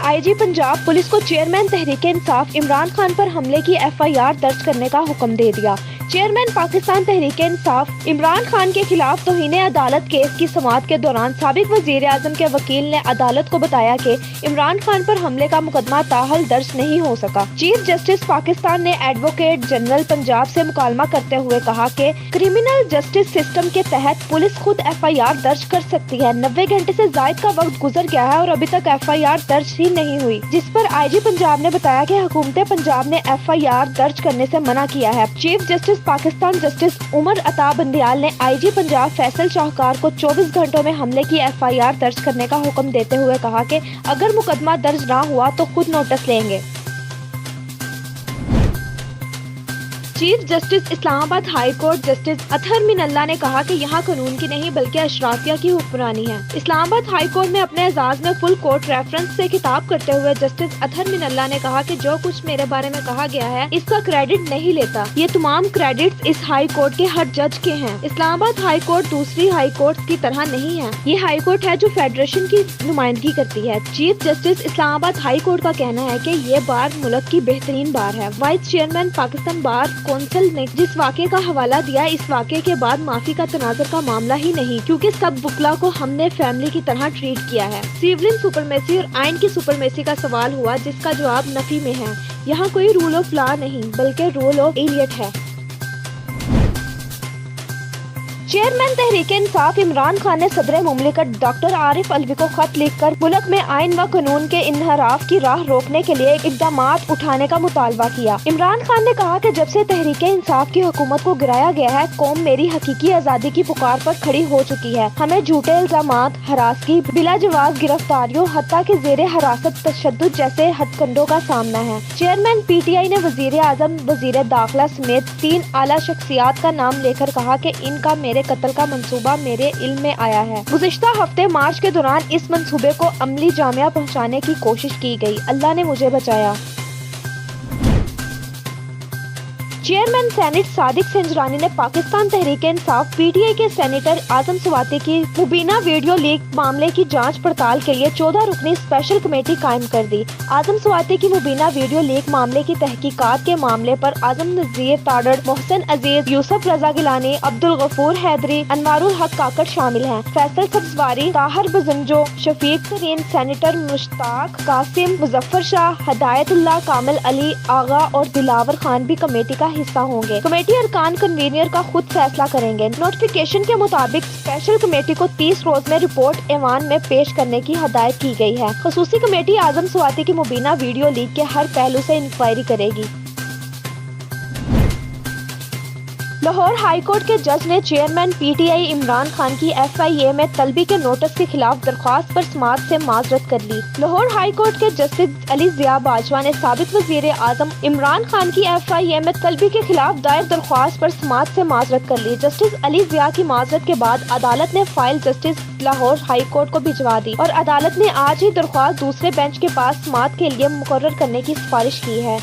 IG Punjab police को chairman Tehreek Insaf Imran Khan पर हमले की FIR दर्ज करने का हुक्म दे दिया। चेयरमैन पाकिस्तान तहरीक इंसाफ इमरान खान के खिलाफ तौहीन अदालत केस की समाअत के दौरान साबिक वजीर आजम के वकील ने अदालत को बताया कि इमरान खान पर हमले का मुकदमा ताहल दर्ज नहीं हो सका। चीफ जस्टिस पाकिस्तान ने एडवोकेट जनरल पंजाब से मुकालमा करते हुए कहा कि क्रिमिनल जस्टिस सिस्टम के तहत पुलिस खुद FIR दर्ज कर सकती है। 90 घंटे से जायद का वक्त गुजर गया है और अभी तक FIR दर्ज ही नहीं हुई, जिस पर IG पंजाब ने बताया कि हुकूमत पंजाब ने FIR दर्ज करने से मना किया है। Chief justice Pakistan justice Umar Ata Bandial ने IG पंजाब फैसल शाहकार को 24 घंटों में हमले की FIR दर्ज करने का हुक्म देते हुए कहा कि अगर मुकदमा दर्ज ना हुआ तो खुद नोटिस लेंगे। Chief justice Islamabad high court justice Athar Minallah ने कहा कि यहाँ कानून की नहीं बल्कि अशराफिया की हुक्मरानी है। इस्लामाबाद हाई कोर्ट में अपने एजाज में फुल कोर्ट रेफरेंस से खिताब करते हुए जस्टिस अतहर मिनल्ला ने कहा कि जो कुछ मेरे बारे में कहा गया है इसका क्रेडिट नहीं लेता। ये तमाम क्रेडिट्स इस हाई कोर्ट के हर जज के हैं। इस्लामाबाद हाई कोर्ट दूसरी हाई कोर्ट की तरह नहीं है। ये हाई कोर्ट है जो फेडरेशन की नुमाइंदगी करती है। Chief justice Islamabad high court का कहना है कि ये बार मुल्क की बेहतरीन बार है। Vice chairman Pakistan bar council ने जिस वाक़े का हवाला दिया, इस वाक़े के बाद माफी का तनाजुर का मामला ही नहीं, क्योंकि सब वकला को हमने फैमिली की तरह ट्रीट किया है। सिविल सुपरमेसी और आइन की सुपरमेसी का सवाल हुआ, जिसका जवाब नफी में है। यहाँ कोई रूल ऑफ लॉ नहीं बल्कि रूल ऑफ एलियट है। चेयरमैन तहरीक इंसाफ इमरान खान ने सदर मुमलिकत डॉक्टर आरिफ अलवी को खत लिखकर मुल्क में आइन व कानून के इन्हराफ की राह रोकने के लिए इकदाम उठाने का मुतालबा किया। इमरान खान ने कहा कि जब से तहरीक इंसाफ की हुकूमत को गिराया गया है, कौम मेरी हकीकी आज़ादी की पुकार पर खड़ी हो चुकी है। हमें झूठे इल्जामात, हरासगी, बिला जवाब गिरफ्तारियों, हत्ता के जेरे हिरासत तशद्दुद जैसे हथकंडों का सामना है। चेयरमैन PTI ने वजीर आजम, वजीर दाखिला समेत 3 आला शख्सियात का नाम लेकर कहा कि इनका मेरे कत्ल का मंसूबा मेरे इल्म में आया है। गुज़िश्ता हफ्ते मार्च के दौरान इस मंसूबे को अमली जामिया पहुंचाने की कोशिश की गई। अल्लाह ने मुझे बचाया। चेयरमैन सेनेट सादिक संजरानी ने पाकिस्तान तहरीक इंसाफ PTI के सेनेटर आजम स्वाति की मुबीना वीडियो लीक मामले की जांच पड़ताल के लिए 14 रुकनी स्पेशल कमेटी कायम कर दी। आजम स्वाति की मुबीना वीडियो लीक मामले की तहकीकात के मामले पर आजम नज़ीर ताड़ड़, मोहसिन अजीज, यूसुफ रजा गिलानी, अब्दुल गफूर हैदरी, अनवारुल हक काकड़ शामिल हैं। फैसल सब्जवारी, ताहर बजंजो, शफीक तरीन, सेनेटर मुश्ताक कासिम, मुजफ्फर शाह, हदायतुल्लाह, कामिल अली आगा और दिलावर खान भी कमेटी का हिस्सा होंगे। कमेटी अरकान कन्वीनर का खुद फैसला करेंगे। नोटिफिकेशन के मुताबिक स्पेशल कमेटी को 30 रोज में रिपोर्ट ऐवान में पेश करने की हदायत की गई है। खसूसी कमेटी आजम स्वाति की मुबीना वीडियो लीक के हर पहलू से इंक्वायरी करेगी। लाहौर हाई कोर्ट के जज ने चेयरमैन PTI इमरान खान की FIA में तलबी के नोटिस के खिलाफ दरख्वास्त पर समाअत से माजरत कर ली। लाहौर हाई कोर्ट के जस्टिस अली जिया बाजवा ने साबिक वजीर आजम इमरान खान की FIA में तलबी के खिलाफ दायर दरख्वास्त पर समाअत से माजरत कर ली। जस्टिस अली जिया की माजरत के बाद अदालत ने file justice Lahore high court को भिजवा दी और अदालत ने आज ही दरख्वास्त दूसरे बेंच के पास समाअत के लिए मुकर्रर करने की सिफारिश की है।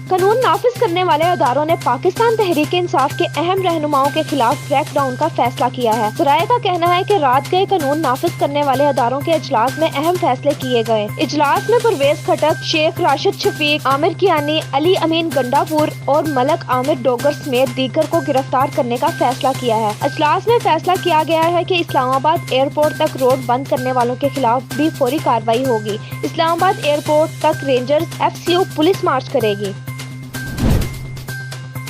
कानून नाफिज करने वाले अदारों ने पाकिस्तान तहरीक इंसाफ के अहम रहनुमाओं के खिलाफ क्रैकडाउन का फैसला किया है। ज़राए का कहना है कि रात गए कानून नाफिज करने वाले अदारों के इजलास में अहम फैसले किए गए। इजलास में परवेज खटक, शेख राशिद शफीक, आमिर कियानी, अली अमीन गंडापुर और मलक आमिर डोगर समेत दीगर को गिरफ्तार करने का फैसला किया है। इजलास में फैसला किया गया है कि इस्लामाबाद एयरपोर्ट तक रोड बंद करने वालों के खिलाफ भी फौरी कार्रवाई होगी। इस्लामाबाद एयरपोर्ट तक रेंजर्स FCO पुलिस मार्च करेगी।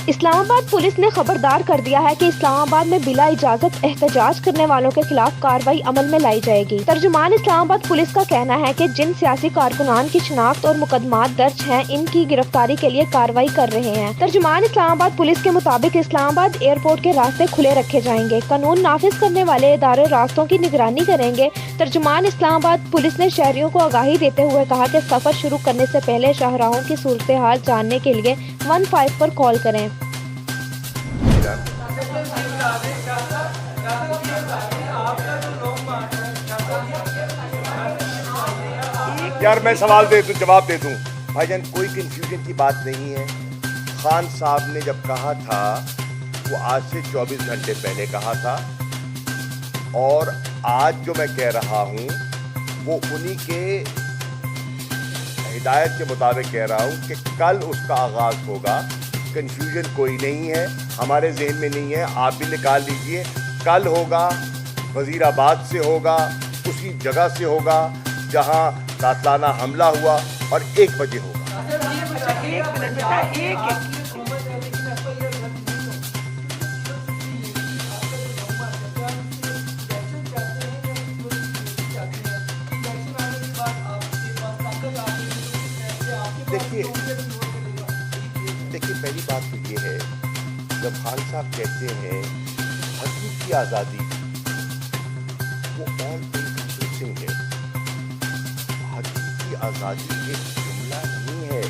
इस्लामाबाद पुलिस ने खबरदार कर दिया है कि इस्लामाबाद में बिला इजाजत एहतजाज करने वालों के खिलाफ कार्रवाई अमल में लाई जाएगी। तर्जुमान इस्लामाबाद पुलिस का कहना है कि जिन सियासी कारकुनान की शिनाख्त और मुकदमात दर्ज हैं, इनकी गिरफ्तारी के लिए कार्रवाई कर रहे हैं। तर्जुमान इस्लामाबाद पुलिस के मुताबिक इस्लामाबाद एयरपोर्ट के रास्ते खुले रखे जाएंगे। कानून नाफिज करने वाले इदारे रास्तों की निगरानी करेंगे। तर्जुमान इस्लामाबाद पुलिस ने शहरियों को आगाही देते हुए कहा कि सफर शुरू करने से पहले शाहराहों की सूरत हाल जानने के लिए 15 पर कॉल करें। यार मैं सवाल दे दूं, जवाब दे दूं। भाईजान कोई कंफ्यूजन की बात नहीं है। खान साहब ने जब कहा था वो आज से 24 घंटे पहले कहा था, और आज जो मैं कह रहा हूं وہ انہی کے ہدایت کے مطابق کہہ رہا ہوں کہ کل اس کا آغاز ہوگا. کنفیوژن کوئی نہیں ہے, ہمارے ذہن میں نہیں ہے, آپ بھی نکال لیجئے. کل ہوگا, وزیر آباد سے ہوگا, اسی جگہ سے ہوگا جہاں قاتلانہ حملہ ہوا, اور 1 بجے ہوگا. دیکھیے پہلی بات تو یہ ہے, جب خان صاحب کہتے ہیں حقیقی آزادی, وہ آل انکمپریسنگ ہے. حقیقی آزادی ایک جملہ نہیں ہے,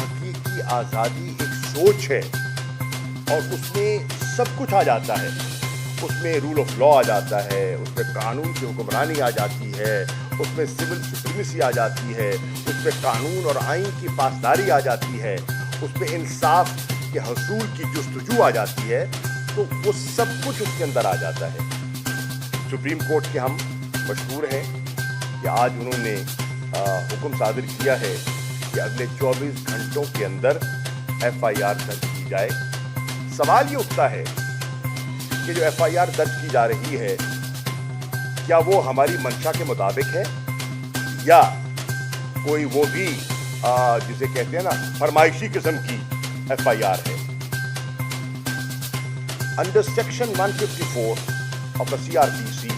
حقیقی آزادی ایک سوچ ہے, اور اس میں سب کچھ آ جاتا ہے. اس میں رول آف لا آ جاتا ہے, اس میں قانون کی حکمرانی آ جاتی ہے, اس میں سول سپریمیسی آ جاتی ہے, اس میں قانون اور آئین کی پاسداری آ جاتی ہے, اس میں انصاف کے حصول کی جستجو آ جاتی ہے. تو وہ سب کچھ اس کے اندر آ جاتا ہے. سپریم کورٹ کے ہم مشہور ہیں کہ آج انہوں نے حکم صادر کیا ہے کہ اگلے 24 گھنٹوں کے اندر FIR درج کی جائے. سوال یہ اٹھتا ہے کہ جو FIR درج کی جا رہی ہے, کیا وہ ہماری منشا کے مطابق ہے, یا کوئی وہ بھی جسے کہتے ہیں نا فرمائشی قسم کی FIR ہے. Under section 154 of the CRPC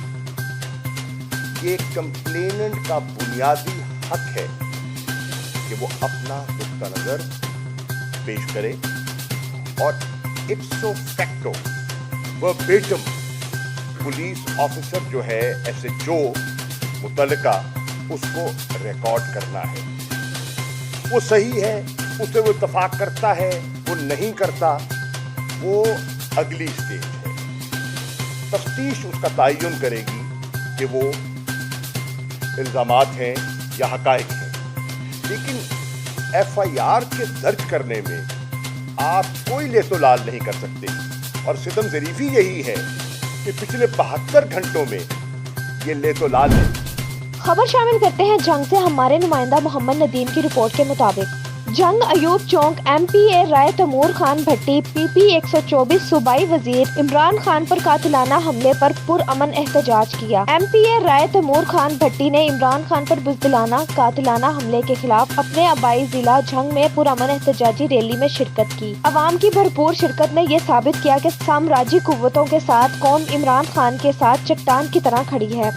یہ کمپلیننٹ کا بنیادی حق ہے کہ وہ اپنا نقطہ نظر پیش کرے, اور اپسو فیکٹو وربیٹم پولیس آفیسر جو ہے SHO متعلقہ اس کو ریکارڈ کرنا ہے. وہ صحیح ہے, اس سے وہ اتفاق کرتا ہے, وہ نہیں کرتا, وہ اگلی سٹیج ہے. تفتیش اس کا تعین کرے گی کہ وہ الزامات ہیں یا حقائق ہیں. لیکن FIR کے درج کرنے میں آپ کوئی لے تو لال نہیں کر سکتے, اور ستم ظریفی یہی ہے کہ پچھلے 72 گھنٹوں میں یہ لے تو لال ہے. خبر شامل کرتے ہیں جنگ سے. ہمارے نمائندہ محمد ندیم کی رپورٹ کے مطابق جنگ ایوب چونک MPA رائے تیمور خان بھٹی PP 124 صوبائی وزیر عمران خان پر قاتلانہ حملے پر پرامن احتجاج کیا. MPA رائے تیمور خان بھٹی نے عمران خان پر بزدلانہ قاتلانہ حملے کے خلاف اپنے آبائی ضلع جنگ میں پرامن احتجاجی ریلی میں شرکت کی. عوام کی بھرپور شرکت نے یہ ثابت کیا کہ سامراجی قوتوں کے ساتھ قوم عمران خان کے ساتھ چٹان کی طرح کھڑی ہے.